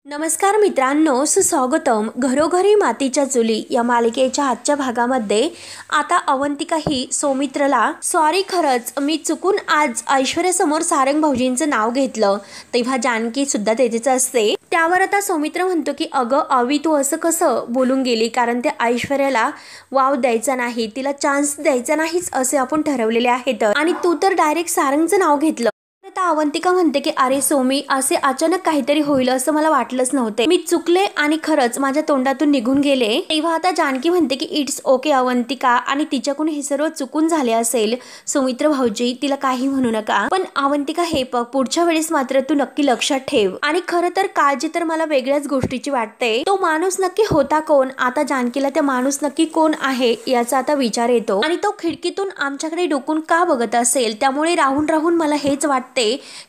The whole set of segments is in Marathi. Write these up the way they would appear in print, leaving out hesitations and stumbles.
नमस्कार मित्रांनो, सुस्वागतम. घरोघरी मातीच्या चुली या मालिकेच्या आजच्या भागामध्ये आता अवंतिका ही सौमित्रला सॉरी, खरंच मी चुकून आज ऐश्वर्यासमोर सारंग भाऊजींचं नाव घेतलं. तेव्हा जानकी सुद्धा तेथेच असते. त्यावर आता सौमित्र म्हणतो की अगं अवी, तू असं कसं बोलून गेली, कारण ते ऐश्वर्याला वाव द्यायचा नाही, तिला चान्स द्यायचा नाहीच असे आपण ठरवलेले आहेत आणि तू तर डायरेक्ट सारंगचं नाव घेतलं. आता अवंतिका म्हणते की अरे सोमी, असे अचानक काहीतरी होईल असं मला वाटलंच नव्हते, मी चुकले आणि खरंच माझ्या तोंडातून निघून गेले. तेव्हा आता जानकी म्हणते की इट्स ओके अवंतिका, आणि तिच्याकडून हे सर्व चुकून झाले असेल, सौमित्र भाऊजी तिला काही म्हणू नका. पण अवंतिका हे बघ, पुढच्या वेळेस मात्र तू नक्की लक्षात ठेव. आणि खरं तर काळजी तर मला वेगळ्याच गोष्टीची वाटते. तो माणूस नक्की होता कोण? आता जानकीला त्या माणूस नक्की कोण आहे याचा आता विचार येतो. आणि तो खिडकीतून आमच्याकडे डोकून का बघत असेल, त्यामुळे राहून राहून मला हेच वाटते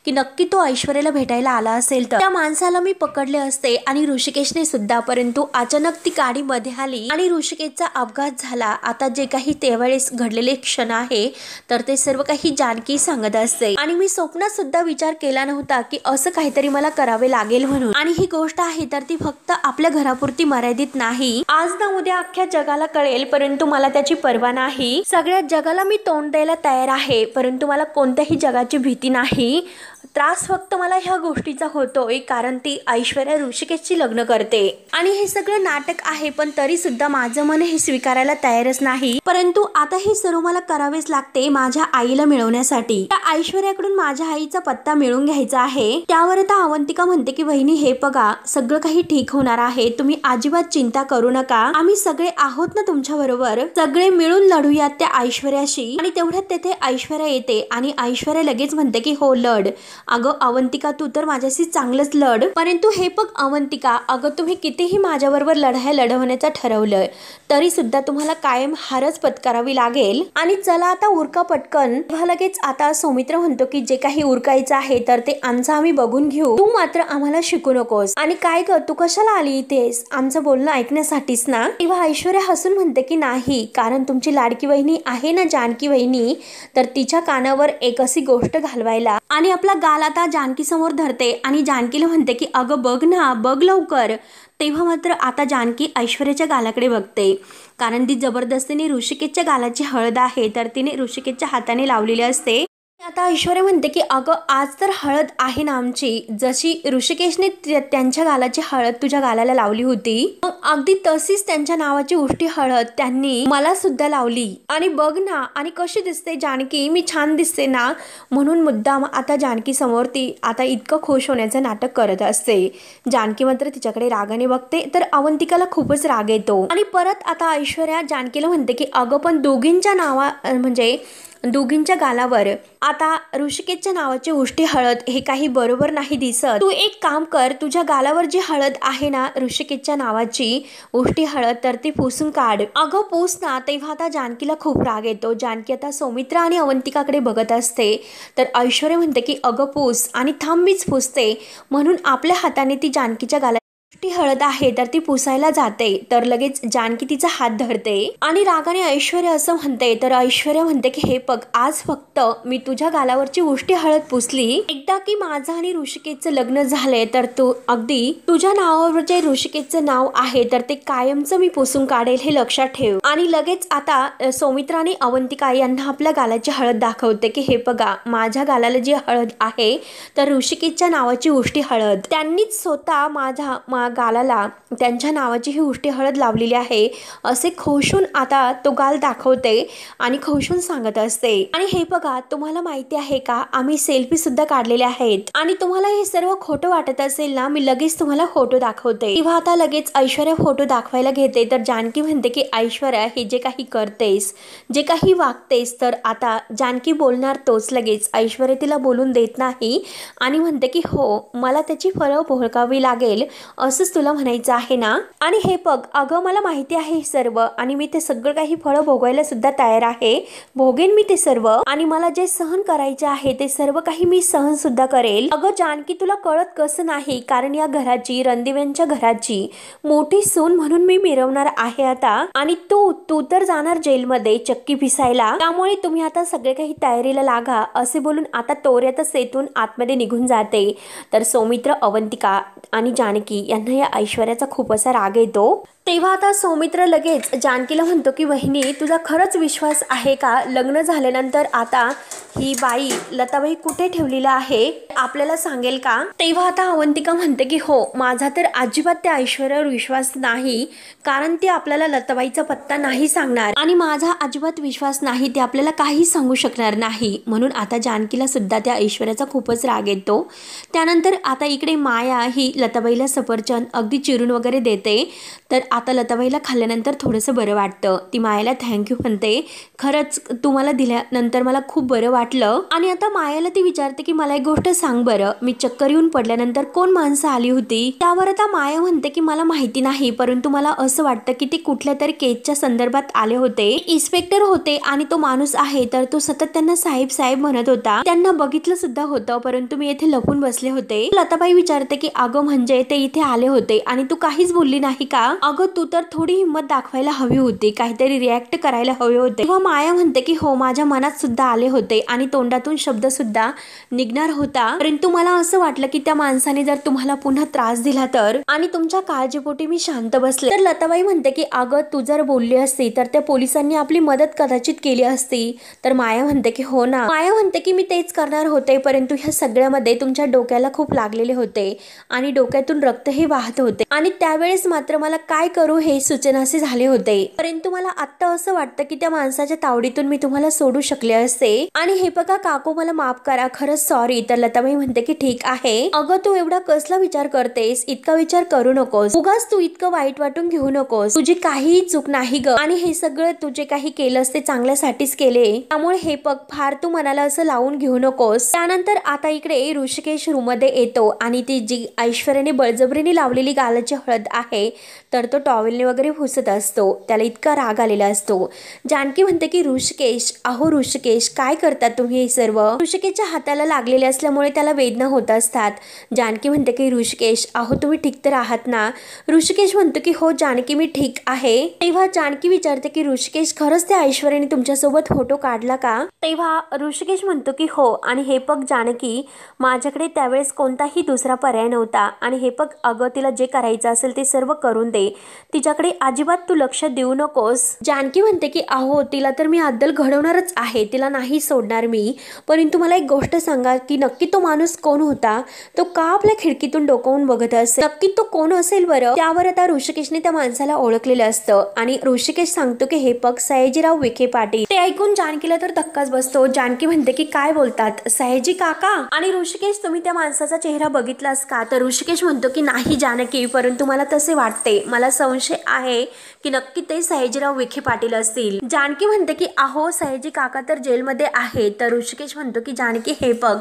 की नक्की तो ऐश्वर्याला भेटायला आला असेल तर त्या माणसाला मी पकडले असते आणि ऋषिकेशने सुद्धा. परंतु अचानक ती गाडी मध्ये आली आणि ऋषिकेशचा अपघात झाला. आता जे काही त्यावेळेस घडलेले क्षण आहे तर ते सर्व काही जानकी सांगत असते. आणि मी स्वप्नात सुद्धा विचार केला नव्हता की असं काहीतरी मला करावे लागेल म्हणून. आणि ही गोष्ट आहे तर ती फक्त आपल्या घरापुरती मर्यादित नाही, आज ना उद्या अख्ख्या जगाला कळेल. परंतु मला त्याची पर्वा नाही. सगळ्या जगाला मी तोंड द्यायला तयार आहे, परंतु मला कोणत्याही जगाची भीती नाही. त्रास फक्त मला ह्या गोष्टीचा होतोय कारण ती ऐश्वर्या ऋषिकेशची लग्न करते आणि हे सगळं नाटक आहे. पण तरी सुद्धा माझं मन हे स्वीकारायला तयारच नाही. परंतु आता हे सर्व मला करावेच लागते माझ्या आईला मिळवण्यासाठी. त्या ऐश्वर्याकडून माझ्या आईचा पत्ता मिळवून घ्यायचा आहे. त्यावर आता अवंतिका म्हणते की वहिनी, हे बघा, सगळं काही ठीक होणार आहे, तुम्ही अजिबात चिंता करू नका, आम्ही सगळे आहोत ना तुमच्या बरोबर, सगळे मिळून लढूयात त्या ऐश्वर्याशी. आणि तेवढ्यात तेथे ऐश्वर्या येते आणि ऐश्वर्या लगेच म्हणते की हो लढ. अगं अवंतिका, तू तर माझ्याशी चांगलंच लढ. परंतु हे बघ अवंतिका, अगं तुम्ही कितीही माझ्याबरोबर लढाई लढवण्याचं ठरवलं तरी सुद्धा तुम्हाला कायम हारच पत्करावी लागेल. आणि चला आता उरका पटकन. लगेच आता सौमित्र म्हणतो की जे काही उरकायचं आहे तर ते आमचं आम्ही बघून घेऊ, तू मात्र आम्हाला शिकू नकोस. आणि काय ग, तू कशाला आली इथेस? आमचं बोलणं ऐकण्यासाठीच ना? तेव्हा ऐश्वर्या हसून म्हणते की नाही, कारण तुमची लाडकी वहिनी आहे ना जानकी वहिनी, तर तिच्या कानावर एक अशी गोष्ट घालवायला. आणि आपला गाल आता जानकी समोर धरते आणि जानकीला म्हणते की अगं बघ ना, बघ लवकर. तेव्हा मात्र आता जानकी ऐश्वर्याच्या गालाकडे बघते, कारण ती जबरदस्तीने ऋषिकेशच्या गालाची हळद आहे तर तिने ऋषिकेशच्या हाताने लावलेली असते. आता ऐश्वर्या म्हणते की अगं आज तर हळद आहे ना आमची, जशी ऋषिकेशने त्यांच्या गालाची हळद तुझ्या गालाला लावली होती, मग अगदी तशीच त्यांच्या नावाची उष्टी हळद त्यांनी मला सुद्धा लावली. आणि बघ ना, आणि कशी दिसते जानकी, मी छान दिसते ना? म्हणून मुद्दाम आता जानकी समोर ती आता इतकं खुश होण्याचं नाटक करत असते. जानकी मात्र तिच्याकडे रागाने बघते तर अवंतिकाला खूपच राग येतो. आणि परत आता ऐश्वर्या जानकीला म्हणते की अगं पण दोघींच्या नावा म्हणजे दोघींच्या गालावर आता ऋषिकेशच्या नावाची उष्टी हळद हे काही बरोबर नाही दिसत. तू एक काम कर, तुझ्या गालावर जी हळद आहे ना ऋषिकेशच्या नावाची उष्टी हळद, तर ती पुसून काढ. अगं पूस ना. तेव्हा आता जानकीला खूप राग येतो. जानकी आता सौमित्र आणि अवंतिकाकडे बघत असते तर ऐश्वर्या म्हणते की अगं पूस, आणि थांब मीच पुसते. म्हणून आपल्या हाताने ती जानकीच्या गाला उष्टी हळद आहे तर ती पुसायला जाते तर लगेच जानकी तिचा हात धरते आणि रागाने ऐश्वर्या असं म्हणते. तर ऐश्वर्या म्हणते की हे बघ, आज फक्त मी तुझ्या गालावरची उष्टी हळद पुसली, एकदा की माझं आणि ऋषिकेशचं लग्न झालंय तर तू अगदी तुझ्या नावावर जे ऋषिकेशचं नाव आहे तर ते कायमचं मी पुसून काढेल, हे लक्षात ठेव. आणि लगेच आता सौमित्र आणि अवंतिका यांना आपल्या गालाची हळद दाखवते की हे बघा, माझ्या गालाला जी हळद आहे तर ऋषिकेशच्या नावाची उष्टी हळद त्यांनीच स्वतः माझ्या गालाला त्यांच्या नावाची ही उष्टी हळद लावलेली आहे, असे खोशून आता तो गाल दाखवते आणि खोशून सांगत असते. आणि हे बघा, तुम्हाला माहिती आहे का, आम्ही सेल्फी सुद्धा काढलेल्या आहेत. आणि तुम्हाला हे सर्व खोटं वाटत असेल ना, मी लगेच तुम्हाला फोटो दाखवते. तेव्हा आता लगेच ऐश्वर्या फोटो दाखवायला घेते तर जानकी म्हणते की ऐश्वर्या, हे जे काही करतेस, जे काही वागतेस, तर आता जानकी बोलणार तोच लगेच. ऐश्वर्या तिला बोलून देत नाही आणि म्हणते की हो, मला त्याची फळं भोगावी लागेल असं असंच तुला म्हणायचं आहे ना? आणि हे बघ अगं, मला माहिती आहे सर्व, आणि मी ते सगळं काही फळं भोगायला सुद्धा तयार आहे. भोगेन मी ते सर्व, आणि मला जे सहन करायचे आहे ते सर्व काही मी सहन सुद्धा करेल. अगं जानकी, तुला कळत कसं नाही, कारण या घराची, रणदिव्यांच्या घराची मोठी सून म्हणून मी मिरवणार आहे आता. आणि तू तर जाणार जेलमध्ये चक्की पिसायला. त्यामुळे तुम्ही आता सगळे काही तयारीला लागा, असे बोलून आता तोऱ्यातच तेथून आतमध्ये निघून जाते. तर सौमित्र, अवंतिका आणि जानकी यांना या ऐश्वर्याचा खूप असा राग येतो. तेव्हा आता सौमित्र लगेच जानकीला म्हणतो की वहिनी, तुझा खरंच विश्वास आहे का? लग्न झाल्यानंतर आता ही बाई लताबाई कुठे ठेवलेला आहे, आपल्याला सांगेल का? तेव्हा आता अवंतिका म्हणते की हो, माझा तर अजिबात त्या ऐश्वर्यावर विश्वास नाही, कारण ती आपल्याला लताबाईचा पत्ता नाही सांगणार, आणि माझा अजिबात विश्वास नाही, ती आपल्याला काही सांगू शकणार नाही. म्हणून आता जानकीला सुद्धा त्या ऐश्वर्याचा खूपच राग येतो. त्यानंतर आता इकडे माया ही लताबाईला सफरचंद अगदी चिरून वगैरे देते. तर आता लताबाईला खाल्ल्यानंतर थोडंसं बरं वाटतं. ती मायाला थँक्यू म्हणते, खरंच तुम्हाला दिल्यानंतर मला खूप बरं वाटलं. आणि आता मायाला ती विचारते की मला एक गोष्ट सांग बरं, मी चक्कर येऊन पडल्यानंतर कोण माणसं आली होती? त्यावर आता माया म्हणते की मला माहिती नाही, परंतु मला असं वाटतं की ते कुठल्या तरी केसच्या संदर्भात आले होते. इन्स्पेक्टर होते आणि तो माणूस आहे तर तो सतत त्यांना साहेब साहेब म्हणत होता. त्यांना बघितलं सुद्धा होतं, परंतु मी येथे लपून बसले होते. लताबाई विचारते की अगं, म्हणजे ते इथे आले होते आणि तू काहीच बोलली नाही का? अगं, तू तर थोडी हिंमत दाखवायला हवी होती, काहीतरी रिॲक्ट करायला हवे होते. तेव्हा माया म्हणते की हो, माझ्या मनात सुद्धा आले होते आणि तोंडातून शब्द सुद्धा निघणार होता, परंतु मला असं वाटलं की त्या माणसाने जर तुम्हाला पुन्हा त्रास दिला तर, आणि तुमच्या काळजीपोटी मी शांत बसले. तर लताबाई म्हणते की अगं, तू जर बोलली असती तर त्या पोलिसांनी आपली मदत कदाचित केली असती. तर माया म्हणते की हो ना. माया म्हणते की मी तेच करणार होते, परंतु ह्या सगळ्यामध्ये तुमच्या डोक्याला खूप लागलेले होते आणि डोक्यातून रक्तही वाहत होते, आणि त्यावेळेस मात्र मला काय करू हे सुचेनासे झाले होते. परंतु मला आता असं वाटतं की त्या माणसाच्या तावडीतून मी तुम्हाला सोडू शकले असते. आणि हे बघा काकू, मला माफ करा, खरंच सॉरी. तर लताबाई म्हणते की ठीक आहे. अगं, तू एवढा कसला विचार करतेस? इतका विचार करू नकोस, उगाच तू इतकं वाईट वाटून घेऊ नकोस. तुझी काहीही चूक नाही ग, आणि हे सगळं तू जे काही केलंस ते चांगल्यासाठीच केले. त्यामुळे हे बघ, फार तू मनाला असं लावून घेऊ नकोस. त्यानंतर आता इकडे ऋषिकेश रूम मध्ये येतो आणि ती जी ऐश्वर्याने बळजबरीने लावलेली गालाची हळद आहे तर तो टॉवेलने वगैरे पुसत असतो. त्याला इतका राग आलेला असतो. जानकी म्हणते की ऋषिकेश, अहो ऋषिकेश, काय करतात तुम्ही हे सर्व? ऋषिकेशच्या हाताला लागलेले असल्यामुळे त्याला वेदना होत असतात. जानकी म्हणते की ऋषिकेश, अहो तुम्ही ठीक तर आहात ना? ऋषिकेश म्हणतो की हो जानकी, मी ठीक आहे. तेव्हा जानकी विचारते की ऋषिकेश, खरंच त्या ऐश्वर्याने तुमच्यासोबत फोटो काढला का? तेव्हा ऋषिकेश म्हणतो की हो, आणि हे बघ जानकी, माझ्याकडे त्यावेळेस कोणताही दुसरा पर्याय नव्हता, आणि हे बघ अगं, तिला जे करायचं असेल ते सर्व करून दे, तिच्याकडे अजिबात तू लक्ष देऊ नकोस. जानकी म्हणते की अहो, तिला तर मी अद्दल घडवणारच आहे, तिला नाही सोडणार मी, परंतु मला एक गोष्ट सांगा की नक्की तो माणूस कोण होता? तो का आपल्या खिडकीतून डोकावून बघत असेल? नक्की तो कोण असेल बरं? त्यावर आता ऋषिकेशने त्या माणसाला ओळखलेलं असतं, आणि ऋषिकेश सांगतो की हे बघ, सयाजीराव विखे पाटील. ते ऐकून जानकीला तर धक्काच बसतो. जानकी म्हणते की काय बोलतात, सयाजी काका? आणि ऋषिकेश, तुम्ही त्या माणसाचा चेहरा बघितलास का? तर ऋषिकेश म्हणतो की नाही जानकी, परंतु मला तसे वाटते, मला संशय आहे की नक्की ते सयाजीराव विखे पाटील असतील. जानकी म्हणते की अहो, सयाजी काका तर जेलमध्ये आहे. तर ऋषिकेश म्हणतो की जानकी, हे बघ,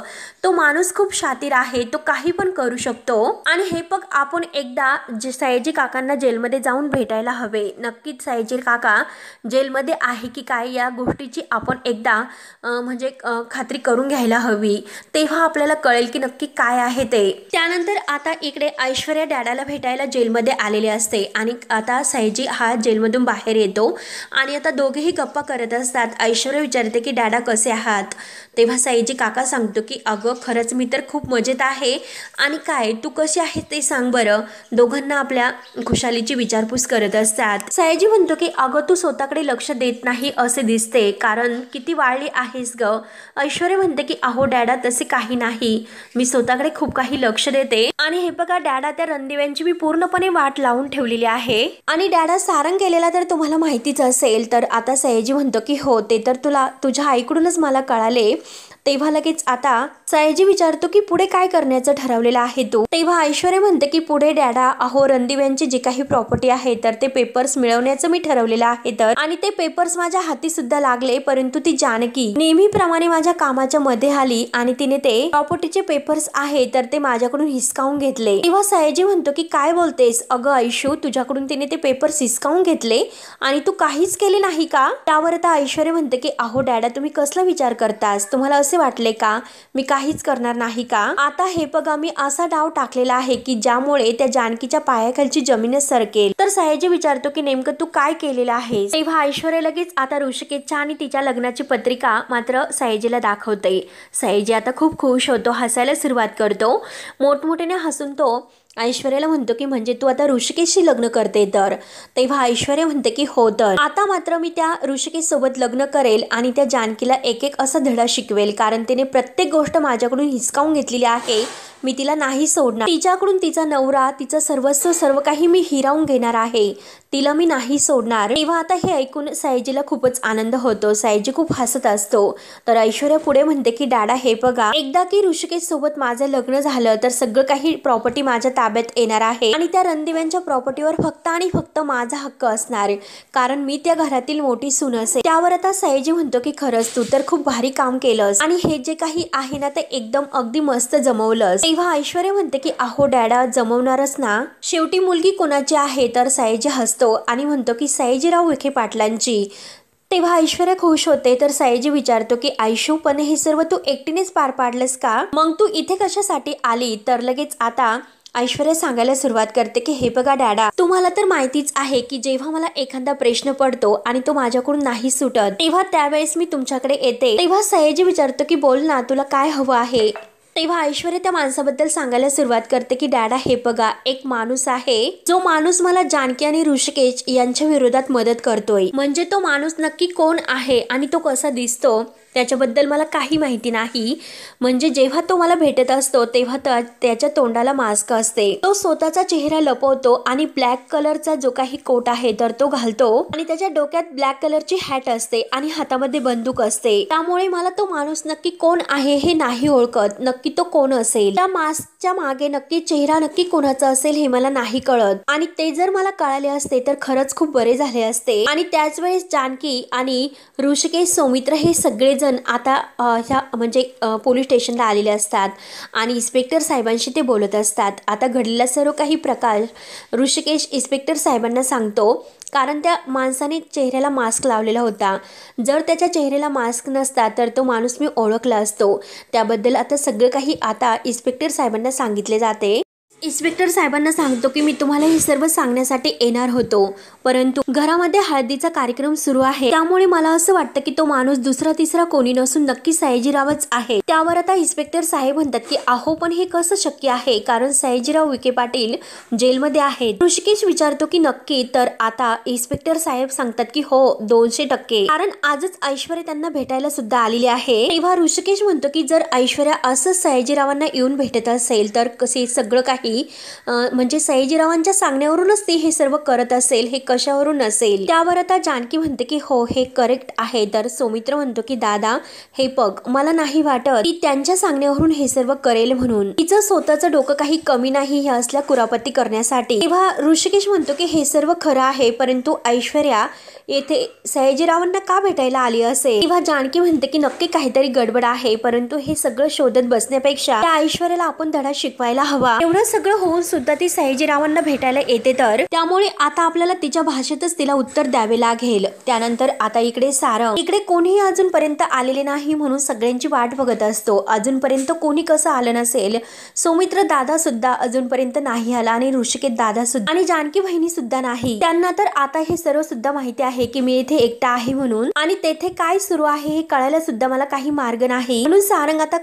तो माणूस खूप शातीर आहे, तो काही पण करू शकतो, आणि हे बघ, आपण एकदा सयाजी काकांना जेलमध्ये जाऊन भेटायला हवे. नक्कीच सयाजी काका जेलमध्ये आहे की काय या गोष्टीची आपण एकदा म्हणजे खात्री करून घ्यायला हवी, तेव्हा आपल्याला कळेल की नक्की काय आहे ते. त्यानंतर आता इकडे ऐश्वर्या डॅडाला भेटायला जेलमध्ये आलेले असते, आणि आता सयाजी हा जेलमधून बाहेर येतो, आणि आता दोघेही गप्पा करत असतात. ऐश्वर्या विचारते की डॅडा कसे आहात? तेव्हा सयाजी काका सांगतो की अगं, खरंच मी तर खूप मजेत आहे, आणि काय तू कशी आहे ते सांग बरं. दोघांना आपल्या खुशालीची विचारपूस करत असतात. सयाजी म्हणतो की अगं, तू स्वतःकडे लक्ष देत नाही असे दिसते, कारण किती वाढली आहेस ग. ऐश्वर्या म्हणते की अहो डॅडा, तसे काही नाही, मी स्वतःकडे खूप काही लक्ष देते, आणि हे बघा डॅडा, त्या रणदिव्यांची मी पूर्णपणे वाट लावून ठेवलेली आहे, आणि डॅडा सारंग केलेला तर तुम्हाला माहितीच असेल. तर आता सयाजी म्हणतो की हो, ते तर तुला तुझ्या आईकडूनच मला कळाले, तेव्हा लगेच आता सयाजी विचारतो की पुढे काय करण्याचं ठरवलेलं आहे तू. तेव्हा ऐश्वर्या म्हणते की पुढे डॅडा अहो रणदीप यांची जी काही प्रॉपर्टी आहे तर ते पेपर्स मिळवण्याचं मी ठरवलेलं आहे तर, आणि ते पेपर्स माझ्या हाती सुद्धा लागले, परंतु ती जानकी नेहमीप्रमाणे माझ्या कामाच्या मध्ये आली आणि तिने ते प्रॉपर्टीचे पेपर्स आहे तर ते माझ्याकडून हिसकावून घेतले. तेव्हा सयाजी म्हणतो की काय बोलतेस अगं ऐशू, तुझ्याकडून तिने ते पेपर्स हिसकावून घेतले आणि तू काहीच केले नाही का. त्यावर आता ऐश्वर्या म्हणते की अहो डॅडा तुम्ही कसला विचार करतास, तुम्हाला असे वाटले का मी काहीच करणार नाही का. आता हे बघा मी असा डाव टाकलेला आहे की ज्यामुळे त्या जानकीच्या पायाखालची जमीनच सरकेल. तर सयाजी विचारतो की नेमकं तू काय केलेलं आहे. तेव्हा ऐश्वर्या लगेच आता ऋषिकेशच्या आणि तिच्या लग्नाची पत्रिका मात्र सयाजीला दाखवते. सयाजी आता खूप खुश होतो, हसायला सुरुवात करतो. मोठमोठ्याने हसून तो ऐश्वर्याला म्हणतो की म्हणजे तू आता ऋषिकेशशी लग्न करते तर. तेव्हा ऐश्वर्या म्हणते की हो तर आता मात्र मी त्या ऋषिकेश सोबत लग्न करेल आणि त्या जानकीला एक एक असा धडा शिकवेल, कारण तिने प्रत्येक गोष्ट माझ्याकडून हिसकावून घेतलेली आहे. मी तिला नाही सोडणार, तिच्याकडून तिचा नवरा तिचं सर्वस्व सर्व काही मी हिरावून घेणार आहे, तिला मी नाही सोडणार. तेव्हा आता हे ऐकून सयाजीला खूपच आनंद होतो. सयाजी खूप हसत असतो. तर ऐश्वर्या पुढे म्हणते की डॅडा हे बघा एकदा की ऋषिकेश सोबत माझं लग्न झालं तर सगळं काही प्रॉपर्टी माझ्या ताब्यात येणार आहे आणि त्या रणदिव्यांच्या प्रॉपर्टीवर फक्त आणि फक्त माझा हक्क असणार, कारण मी त्या घरातील मोठी सून असेल. त्यावर आता सयाजी म्हणतो की खरंच तू तर खूप भारी काम केलंस आणि हे जे काही आहे ना ते एकदम अगदी मस्त जमवलंस. तेव्हा ऐश्वर्या म्हणते की अहो डॅडा जमवणारच ना, शेवटी मुलगी कोणाची आहे. तर सयाजी हसतो आणि म्हणतो की सयाजीराव विखे पाटलांची. तेव्हा ऐश्वर्या खुश होते. तर सयाजी विचारतो की आयशू पण हे सर्व तू एकटीनेच पार पाडलंस का, मग तू इथे कशासाठी आली. तर लगेच आता ऐश्वर्या सांगायला सुरुवात करते की हे बघा डॅडा तुम्हाला तर माहितीच आहे की जेव्हा मला एखादा प्रश्न पडतो आणि तो माझ्याकडून नाही सुटत तेव्हा त्यावेळेस मी तुमच्याकडे येते. तेव्हा सयाजी विचारतो की बोल ना तुला काय हवं आहे. तेव्हा ऐश्वर्या त्या माणसाबद्दल सांगायला सुरुवात करते की डॅडा हे बघा एक माणूस आहे, जो माणूस मला जानकी आणि ऋषिकेश यांच्या विरोधात मदत करतोय. म्हणजे तो माणूस नक्की कोण आहे आणि तो कसा दिसतो त्याच्याबद्दल मला काही माहिती नाही. म्हणजे जेव्हा तो मला भेटत असतो तेव्हा त्याच्या तोंडाला मास्क असते, तो स्वतःचा चेहरा लपवतो आणि ब्लॅक कलरचा जो काही कोट आहे तर तो घालतो आणि त्याच्या डोक्यात ब्लॅक कलरची हॅट असते आणि हातामध्ये बंदूक असते. त्यामुळे मला तो माणूस नक्की कोण आहे हे नाही ओळखत, नक्की तो कोण असेल, त्या मास्कच्या मागे नक्की चेहरा नक्की कोणाचा असेल हे मला नाही कळत. आणि ते जर मला कळाले असते तर खरंच खूप बरे झाले असते. आणि त्याच वेळेस जानकी आणि ऋषिकेश सौमित्र हे सगळे आता ह्या म्हणजे पोलीस स्टेशनला आलेले असतात आणि इन्स्पेक्टर साहेबांशी ते बोलत असतात. आता घडलेला सर्व काही प्रकार ऋषिकेश इन्स्पेक्टर साहेबांना सांगतो, कारण त्या माणसाने चेहऱ्याला मास्क लावलेला होता. जर त्याच्या चेहऱ्याला मास्क नसता तर तो माणूस मी ओळखला असतो. त्याबद्दल आता सगळं काही आता इन्स्पेक्टर साहेबांना सांगितले जाते. इन्स्पेक्टर साहेबांना सांगतो की मी तुम्हाला हे सर्व सांगण्यासाठी येणार होतो, परंतु घरामध्ये हळदीचा कार्यक्रम सुरू आहे, त्यामुळे मला असं वाटतं की तो माणूस दुसरा तिसरा कोणी नसून नक्की सयाजीरावच आहे. त्यावर आता इन्स्पेक्टर साहेब म्हणतात की अहो पण हे कसं शक्य आहे, कारण सयाजीराव विखे पाटील जेलमध्ये आहेत. ऋषिकेश विचारतो की नक्की. तर आता इन्स्पेक्टर साहेब सांगतात की हो 200%, कारण आजच ऐश्वर्या त्यांना भेटायला सुद्धा आलेली आहे. तेव्हा ऋषिकेश म्हणतो की जर ऐश्वर्या असंच सयाजीरावांना येऊन भेटत असेल तर कसे सगळं काही म्हणजे सयाजीरावांच्या सांगण्यावरूनच ते हे सर्व करत असेल, हे कशावरून असेल. त्यावर आता जानकी म्हणते की हो हे करेक्ट आहे. तर सौमित्र म्हणतो की दादा हे बघ मला नाही वाटत की त्यांच्या सांगण्यावरून हे सर्व करेल म्हणून, तिचं स्वतःचं डोकं काही कमी नाही हे असल्या कुरापती करण्यासाठी. तेव्हा ऋषिकेश म्हणतो की हे सर्व खरं आहे, परंतु ऐश्वर्या येथे सयाजीरावांना का भेटायला आली असेल. तेव्हा जानकी म्हणते की नक्की काहीतरी गडबड आहे, परंतु हे सगळं शोधत बसण्यापेक्षा त्या ऐश्वर्याला आपण धडा शिकवायला हवा. एवढं सगळं होऊन सुद्धा ती सयाजीरावांना भेटायला येते, तर त्यामुळे आता आपल्याला तिच्या भाषेतच तिला उत्तर द्यावे लागेल. त्यानंतर आता इकडे सारंग, इकडे कोणीही अजूनपर्यंत आलेले नाही म्हणून सगळ्यांची वाट बघत असतो. अजूनपर्यंत कोणी कसं आलं नसेल. सौमित्र दादा सुद्धा अजूनपर्यंत नाही आला आणि ऋषिकेश दादा सुद्धा आणि जानकी बहिणी सुद्धा नाही. त्यांना तर आता हे सर्व सुद्धा माहिती आहे की मी इथे एकटा आहे म्हणून, आणि तेथे काय सुरू आहे हे कळायला सुद्धा मला काही मार्ग नाही. म्हणून सारंग आता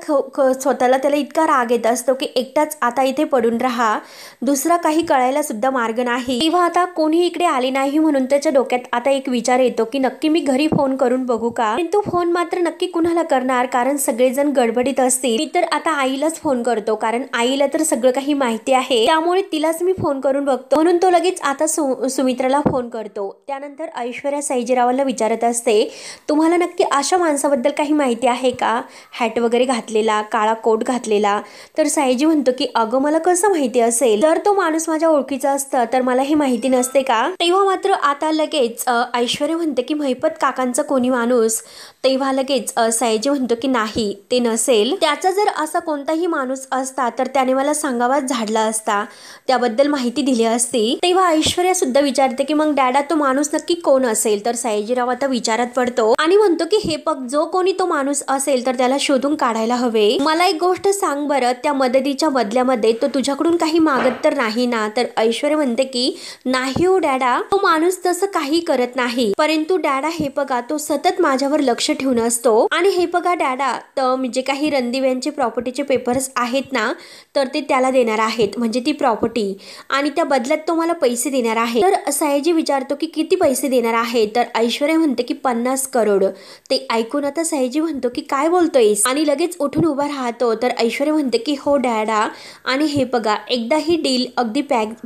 स्वतःला त्याला इतका राग येत असतो की एकटाच आता इथे पडून राहा, दुसरा काही कळायला सुद्धा मार्ग नाही। तेव्हा आता कोणी इकडे आले नाही म्हणून त्याच्या डोक्यात आता एक विचार येतो की नक्की मी घरी फोन करून बघू का, पण तो फोन मात्र नक्की कुणाला करणार, कारण सगळेजण गडबडीत असतील। मी तर आता आईलाच फोन करतो, कारण आईला तर सगळं काही माहिती आहे, त्यामुळे तिलाच मी फोन करून बघतो। म्हणून तो लगेच आता सुमित्राला फोन करतो। त्यानंतर ऐश्वर्या सयाजीरावाला विचारत असते, तुम्हाला नक्की अशा माणसाबद्दल काही माहिती आहे का, हॅट वगैरे घातलेला, काळा कोट घातलेला? तर सयाजी म्हणतो की अगं मला कसं माहिती असेल, जर तो माणूस माझ्या ओळखीचा असता तर मला हे माहिती नसते का? तेव्हा मात्र आता लगेच ऐश्वर्या म्हणते की महिपत काकांचा कोणी माणूस? तेव्हा लगेच सयाजी म्हणतो की नाही, ते नसेल, त्याचा जर असा कोणताही माणूस असता तर त्याने मला सांगावाच झाडला असता, त्याबद्दल माहिती दिली असती। तेव्हा ऐश्वर्या सुद्धा विचारते की मग डॅडा तो माणूस नक्की कोण असेल? तर सयाजीराव आता विचारात पडतो आणि म्हणतो की हे बघ, जो कोणी तो माणूस असेल तर त्याला शोधून काढायला हवे। मला एक गोष्ट सांग बरं, त्या मदतीच्या बदल्यामध्ये तो तुझ्याकडून काही मागत तर नाही ना? तर ऐश्वर्या म्हणते की नाही हो डॅडा, तो माणूस तसं काही करत नाही, परंतु डॅडा हे बघा, तो सतत माझ्यावर लक्ष ठेवून असतो। आणि हे बघा डॅडा, तर म्हणजे काही रणदिव्यांचे प्रॉपर्टीचे पेपर्स आहेत ना, तर ते त्याला देणार आहेत, म्हणजे ती प्रॉपर्टी, आणि त्या बदल्यात तो मला पैसे देणार आहे। तर सयाजी विचारतो की किती पैसे देणार आहे? तर ऐश्वर्या म्हणते की 50 करोड। ते ऐकून आता सयाजी म्हणतो की काय बोलतोयस, आणि लगेच उठून उभा राहतो। तर ऐश्वर्या म्हणते की हो डॅडा, आणि हे बघा, एकदा ही डील अगदी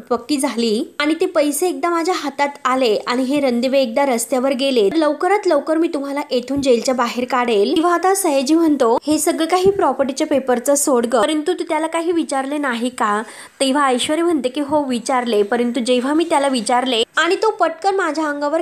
पक्की झाली आणि ते पैसे एकदा माझ्या हातात आले आणि हे रणदिवे एकदा रस्त्यावर गेले, लवकरात लवकर मी तुम्हाला येथून जेलच्या बाहेर काढेल। तेव्हा आता सयाजी म्हणतो हे सगळं काही प्रॉपर्टीच्या पेपरचं सोड ग, परंतु तू त्याला काही विचारले नाही का? तेव्हा ऐश्वर्या म्हणते की हो विचारले, परंतु जेव्हा मी त्याला विचारले आणि तो पटकन माझ्या अंगावर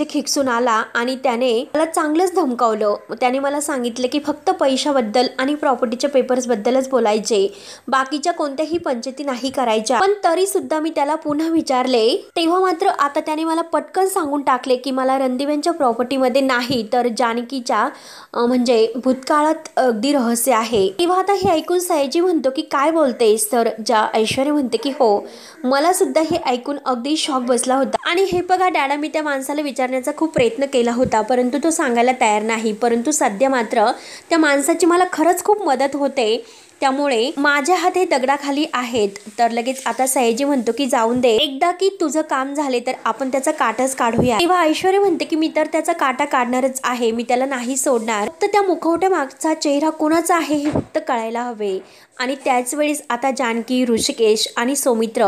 खेकसून आला आणि त्याने मला चांगलंच धमकावलं। त्याने मला सांगितले की फक्त पैशाबद्दल आणि प्रॉपर्टीच्या पेपर्स बद्दलच बोलायचे, बाकीच्या कोणत्याही पंचायती नाही करायच्या। पण तरी सुद्धा मी त्याला पुन्हा विचारले, तेव्हा मात्र आता त्याने मला पटकन सांगून टाकले की मला रणदिव्यांच्या प्रॉपर्टीमध्ये नाही, तर जानकीच्या म्हणजे भूतकाळात अगदी रहस्य आहे। तेव्हा आता हे ऐकून सयाजी म्हणतो की काय बोलतेस? तर ऐश्वर्या म्हणते की हो, मला सुद्धा हे ऐकून अगदी शॉक बसला होता। आणि हे बघा डॅडा, मी त्या माणसाला विचारण्याचा खूप प्रयत्न केला होता, परंतु तो सांगायला तयार नाही, परंतु सध्या मात्र त्या माणसाची मला खरंच खूप मदत होते, त्यामुळे माझ्या हात हे दगडाखाली आहेत। तर लगेच आता सयाजी म्हणतो की जाऊन दे, एकदा की तुझं काम झाले तर आपण त्याचा काटाच काढूया। तेव्हा ऐश्वर्या म्हणते की मी तर त्याचा काटा काढणारच आहे, मी त्याला नाही सोडणार, फक्त त्या मुखवट्या मागचा चेहरा कोणाचा आहे हे फक्त कळायला हवे। आणि त्याच वेळेस आता जानकी, ऋषिकेश आणि सौमित्र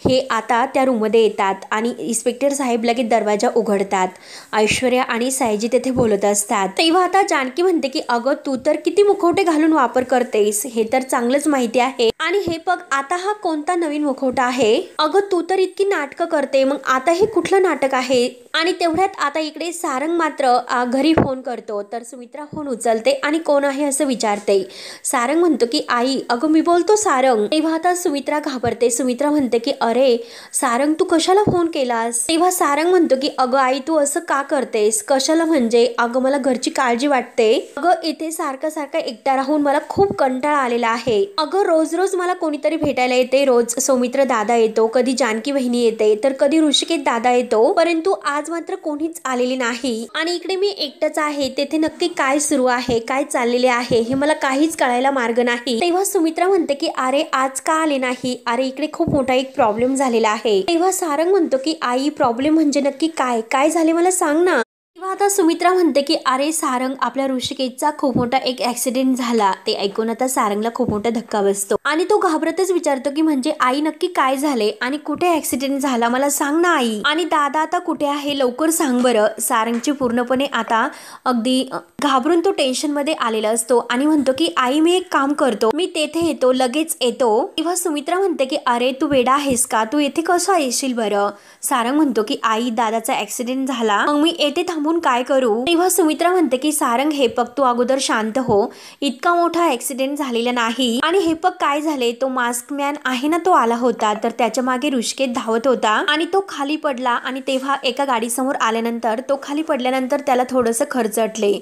हे आता त्या रूममध्ये येतात आणि इन्स्पेक्टर साहेब लगेच दरवाजा उघडतात। ऐश्वर्या आणि सयाजी तेथे बोलत असतात। तेव्हा आता जानकी म्हणते की अगं, तू तर किती मुखवटे घालून वापर करतेस हे तर चांगलंच माहिती आहे, आणि हे बघ, आता हा कोणता नवीन मुखवटा आहे? अगं, तू तर इतकी नाटकं करते, मग आता हे कुठलं नाटक आहे? आणि तेवढ्यात आता इकडे सारंग मात्र घरी फोन करतो। तर सुमित्रा फोन उचलते आणि कोण आहे असं विचारते। सारंग म्हणतो की आई, अगं मी बोलतो सारंग। तेव्हा आता सुमित्रा घाबरते। सुमित्रा म्हणते की अरे सारंग, तू कशाला फोन केलास? तेव्हा सारंग म्हणतो की अगं आई, तू असं का करतेस? कशाला म्हणजे? अगं मला घरची काळजी वाटते, अगं इथे सारखं सारखं एकटा राहून मला खूप कंटाळा आलेला आहे। अगं रोज रोज मला कोणीतरी भेटायला येते, रोज सौमित्र दादा येतो, कधी जानकी बहिणी येते, तर कधी ऋषिकेश दादा येतो, परंतु आज मात्र कोणीच आलेले नाही, आणि इकडे मी एकटाच आहे। तेथे नक्की काय सुरू आहे, काय चाललेले आहे हे मला काहीच कळायला मार्ग नाही। तेव्हा सुमित्रा म्हणते की अरे आज का आले नाही? अरे इकडे खूप मोठा एक प्रॉब्लेम झालेला आहे। तेव्हा सारंग म्हणतो की आई, प्रॉब्लेम म्हणजे नक्की काय काय झाले मला सांग ना। तेव्हा आता सुमित्रा म्हणते की अरे सारंग, आपल्या ऋषिकेशचा खूप मोठा एक ऍक्सिडेंट झाला। ते ऐकून आता सारंगला खूप मोठा धक्का बसतो आणि तो घाबरतच विचारतो की म्हणजे आई नक्की काय झाले आणि कुठे ऍक्सिडेंट झाला, मला सांग ना आई, आणि दादा आता कुठे आहे, लवकर सांग बरं। सारंगची पूर्णपणे आता अगदी घाबरून तो टेन्शन मध्ये आलेला असतो आणि म्हणतो की आई, मी एक काम करतो, मी तेथे येतो, लगेच येतो। तेव्हा सुमित्रा म्हणते की अरे तू वेडा आहेस का, तू येथे कसं येशील बरं? सारंग म्हणतो की आई, दादाचा ऍक्सिडेंट झाला, मग मी येथे थांबून काय करू? तेव्हा सुमित्रा म्हणते की सारंग, हे बघ, तू अगोदर शांत हो, इतका मोठा ऍक्सिडेंट झालेला नाही, आणि हे बघ काय झाले, तो मास्क मॅन आहे ना, तो आला होता, तर त्याच्या मागे ऋषिकेश धावत होता आणि तो खाली पडला, आणि तेव्हा एका गाडीसमोर आल्यानंतर तो खाली पडल्यानंतर त्याला थोडंसं खरचटले।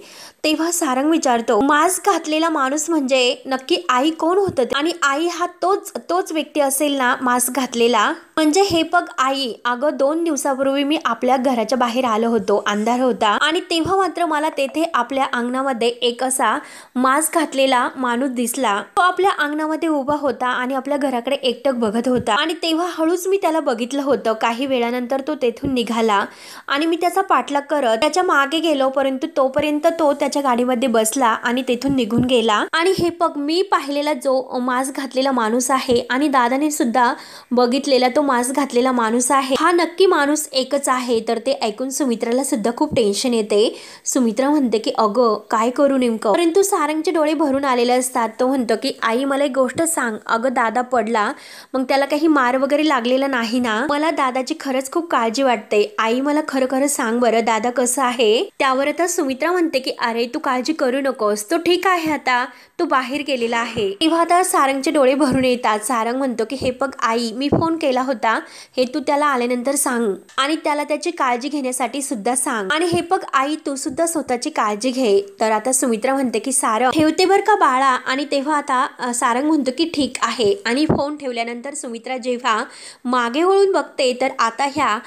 तेव्हा सारंग विचारतो, मास्क घातलेला माणूस म्हणजे नक्की आई कोण होतं? आणि आई हा तोच व्यक्ती असेल ना मास्क घातलेला? म्हणजे हे बघ आई, अगं 2 दिवसापूर्वी मी आपल्या घराच्या बाहेर आलो होतो, अंधार होता आणि तेव्हा मात्र मला तेथे आपल्या अंगणामध्ये एक असा मास्क घातलेला माणूस दिसला. तो आपल्या अंगणामध्ये उभा होता आणि आपल्या घराकडे एकटक बघत होता आणि तेव्हा हळूच मी त्याला बघितलं होतं. काही वेळानंतर तो तेथून निघाला आणि मी त्याचा पाठलाग करत त्याच्या मागे गेलो, परंतु तोपर्यंत तो त्याच्या गाडीमध्ये बसला आणि तेथून निघून गेला. आणि हे बघ, मी पाहिलेला जो मास्क घातलेला माणूस आहे आणि दादाने सुद्धा बघितलेला तो मास्क घातलेला माणूस आहे, हा नक्की माणूस एकच आहे. तर ते ऐकून सुमित्राला सुद्धा खूप टेन्शन येते. सुमित्रा म्हणते की अगं काय करू नेमकं, परंतु सारंगचे डोळे भरून आलेले असतात. तो म्हणतो की आई मला एक गोष्ट सांग, अगं दादा पडला, मग त्याला काही मार वगैरे लागलेला नाही ना? मला दादाची खरंच खूप काळजी वाटते. आई मला खरं खरं सांग बरं, दादा कसं आहे? त्यावर आता सुमित्रा म्हणते की अरे तू काळजी करू नकोस, तो ठीक आहे, आता तो बाहेर गेलेला आहे. तेव्हा आता सारंगचे डोळे भरून येतात. सारंग म्हणतो की हे बघ आई, मी फोन केला होता, हे तू त्याला आल्यानंतर सांग आणि त्याला त्याची काळजी घेण्यासाठी सुद्धा सांग. आणि हे बघ आई, तू सुद्धा स्वतःची काळजी घे. तर आता सुमित्रा म्हणते की सारंग ठेवते बर का बाळा. आणि तेव्हा आता सारंग म्हणतो की ठीक आहे. आणि फोन ठेवल्यानंतर सुमित्रा जेव्हा मागे वळून बघते तर आता ह्या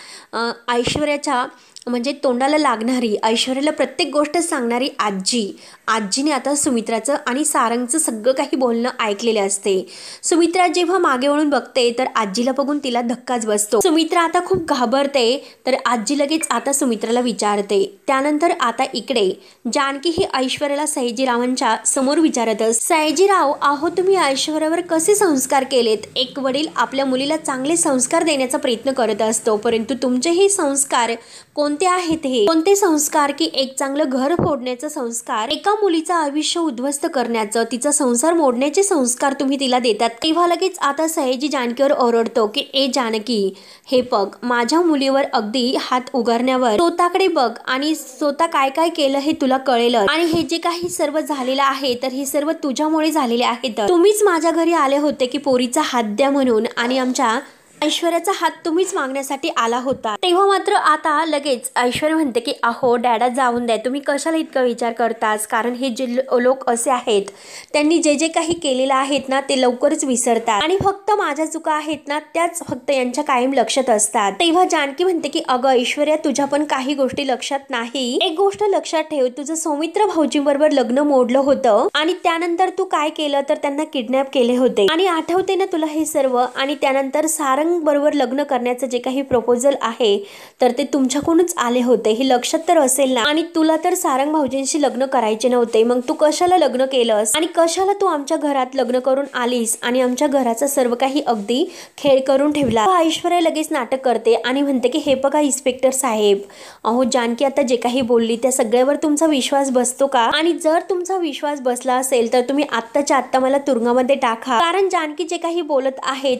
ऐश्वर्याच्या म्हणजे तोंडाला लागणारी, ऐश्वर्याला प्रत्येक गोष्ट सांगणारी आजीने आता सुमित्राचं आणि सारंगचं सगळं काही बोलणं ऐकलेले असते. सुमित्रा जेव्हा मागे वळून बघते तर आजीला बघून तिला धक्काच बसतो. सुमित्रा आता खूप घाबरते. तर आजी लगेच आता सुमित्राला विचारते. त्यानंतर आता इकडे जानकी ही ऐश्वर्याला सयाजीरावांच्या समोर विचारत असते, सयाजीराव, अहो तुम्ही ऐश्वर्यावर कसे संस्कार केलेत? एक वडील आपल्या मुलीला चांगले संस्कार देण्याचा प्रयत्न करत असतो, परंतु तुमचे हे संस्कार कोणते आहेत? हे कोणते संस्कार की एक चांगलं घर फोडण्याचा संस्कार, एका मुलीचं आयुष्य उद्ध्वस्त करण्याचं, तिचा संसार मोडण्याचे संस्कार तुम्ही तिला देतात. तेव्हा लगेच आता सयाजी जानकीवर ओरडतो की ए जानकी, हे बघ, माझ्या मुलीवर अगदी हात उगारण्यावर स्वतःकडे बघ आणि स्वतः काय काय केलं हे तुला कळेल. आणि हे जे काही सर्व झालेलं आहे तर हे सर्व तुझ्यामुळे झालेले आहे. तुम्हीच माझ्या घरी आले होते की पोरीचा हात द्या म्हणून आणि आमच्या ऐश्वर्याचा हात तुम्हीच मागण्यासाठी आला होता. तेव्हा मात्र आता लगेच ऐश्वर्या म्हणते की अहो डॅडा जाऊन द्या, तुम्ही कशाला इतका विचार करताच? कारण हे जे लोक असे आहेत, त्यांनी जे जे काही केलेलं आहेत ना ते लवकरच विसरतात आणि फक्त माझ्या चुका आहेत ना त्याच फक्त यांच्या कायम लक्षात असतात. तेव्हा जानकी म्हणते की अगं ऐश्वर्या, तुझ्या पण काही गोष्टी लक्षात नाही. एक गोष्ट लक्षात ठेव, तुझं सौमित्र भाऊजींबरोबर लग्न मोडलं होतं आणि त्यानंतर तू काय केलं तर त्यांना किडनॅप केले होते आणि आठवते ना तुला हे सर्व? आणि त्यानंतर सारंग बरोबर लग्न करण्याचं जे काही प्रपोजल आहे तर ते तुमच्याकडूनच आले होते, हे लक्षात तर असेल ना? आणि तुला तर सारंग भाऊजींशी लग्न करायचे नव्हते, मग तू कशाला लग्न केलंस आणि कशाला तू आमच्या घरात लग्न करून आलीस आणि आमच्या घराचा सर्व काही अगदी खेळ करून ठेवला? ऐश्वर्या लगेच नाटक करते आणि म्हणते की हे बघा इन्स्पेक्टर साहेब, अहो जानकी आता जे काही बोलली त्या सगळ्यावर तुमचा विश्वास बसतो का? आणि जर तुमचा विश्वास बसला असेल तर तुम्ही आत्ताच्या आत्ता मला तुरुंगामध्ये टाका, कारण जानकी जे काही बोलत आहे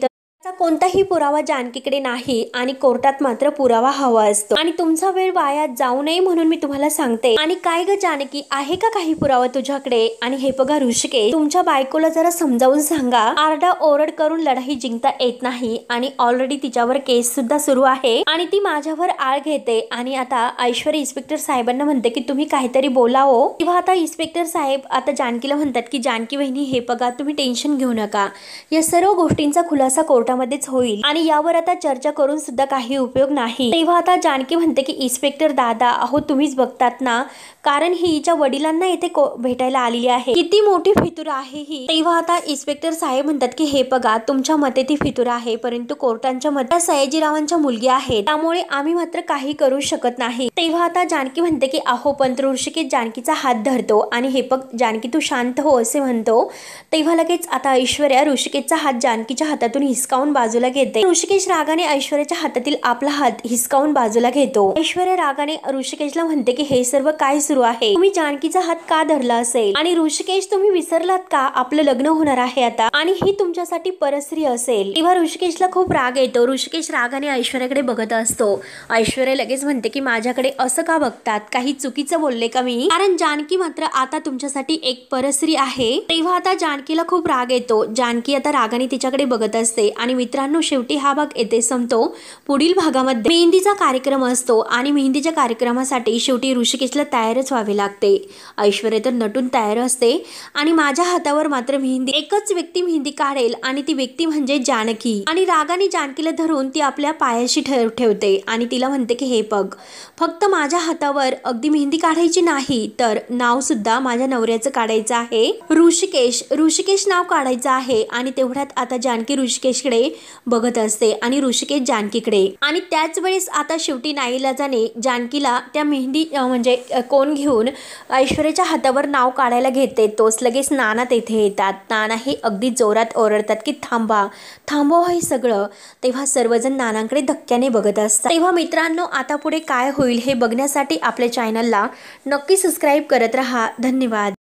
कोणताही पुरावा जानकीकडे नाही आणि कोर्टात मात्र पुरावा हवा असतो आणि तुमचा वेळ वाया जाऊ नये म्हणून मी तुम्हाला सांगते. आणि काय ग जानकी, आहे का काही पुरावा तुझ्याकडे? आणि हे बघा ऋषिकेश, तुमच्या बायकोला जरा समजावून सांगा, आरडा ओरड करून लढाई जिंकता येत नाही आणि ऑलरेडी तिच्यावर केस सुद्धा सुरू आहे आणि ती माझ्यावर आळ घेते. आणि आता ऐश्वर्या इन्स्पेक्टर साहेबांना म्हणते की तुम्ही काहीतरी बोला हो. तेव्हा आता इन्स्पेक्टर साहेब आता जानकीला म्हणतात की जानकी बहिणी, हे बघा तुम्ही टेन्शन घेऊ नका, या सर्व गोष्टींचा खुलासा कोर्टामध्येच होईल आणि यावर आता चर्चा करून सुद्धा काही उपयोग नाही. तेव्हा आता जानकी म्हणते की इन्स्पेक्टर दादा, अहो तुम्हीच बघतात ना, कारण ही हिच्या वडिलांना इथे भेटायला आलेली आहे, किती मोठी फितूर आहे ही. तेव्हा आता इन्स्पेक्टर साहेब म्हणतात की हे बघा, तुमच्या मते ती फितूर आहे, परंतु कोर्टांच्या मते सयाजीरावांच्या मुलगी आहे, त्यामुळे आम्ही मात्र काही करू शकत नाही. तेव्हा आता जानकी म्हणते की अहो पण ऋषिकेश जानकीचा हात धरतो आणि हे बघ जानकी तू शांत हो असे म्हणतो. तेव्हा लगेच आता ऐश्वर्या ऋषिकेशचा हात जानकीच्या हातातून हिसकावून बाजूला घेते. ऋषिकेश रागाने ऐश्वर्याच्या हातातील आपला हात हिसकावून बाजूला घेतो. ऐश्वर्या रागाने ऋषिकेशला म्हणते की हे सर्व काय सुरू आहे? तुम्ही जानकीचा हात का धरला असेल? आणि ऋषिकेश तुम्ही विसरलात का आपलं लग्न होणार आहे आता आणि ही तुमच्यासाठी परस्त्री असेल? तेव्हा ऋषिकेशला खूप राग येतो. ऋषिकेश रागाने ऐश्वर्याकडे बघत असतो. ऐश्वर्या लगेच म्हणते की माझ्याकडे असं का बघतात? काही चुकीचं बोलले का मी? कारण जानकी मात्र आता तुमच्यासाठी एक परस्त्री आहे. तेव्हा आता जानकीला खूप राग येतो. जानकी आता रागाने तिच्याकडे बघत असते आणि आणि मित्रांनो शेवटी हा भाग येथे संपतो। पुढील भागामध्ये मेहंदीचा कार्यक्रम असतो आणि मेहंदीच्या कार्यक्रमासाठी शेवटी ऋषिकेशला तयारच व्हावे लागते। ऐश्वर्या तर नटून तयार असते आणि माझ्या हातावर मात्र मेहंदी एकच व्यक्ती मेहंदी काढेल आणि ती व्यक्ती म्हणजे जानकी। आणि रागाने जानकीला धरून ती आपल्या पायाशी ठेवते आणि तिला म्हणते की हे बघ, फक्त माझ्या हातावर अगदी मेहंदी काढायची नाही तर नाव सुद्धा माझ्या नवऱ्याचं काढायचं आहे, ऋषिकेश नाव काढायचं आहे। आणि तेवढ्यात आता जानकी ऋषिकेशकडे बघत असते आणि ऋषिकेश जानकीकडे। आणि त्याच वेळेस आता शेवटी नाईलाजाने जानकीला त्या मेहंदी म्हणजे कोण घेऊन ऐश्वर्याच्या हातावर नाव काढायला घेते। तोच लगेच नाना तेथे येतात। नाना हे अगदी जोरात ओरडतात की थांबा हे सगळं। तेव्हा सर्वजण नानांकडे धक्क्याने बघत असतात। तेव्हा मित्रांनो आता पुढे काय होईल हे बघण्यासाठी आपल्या चॅनलला नक्की सबस्क्राईब करत राहा। धन्यवाद।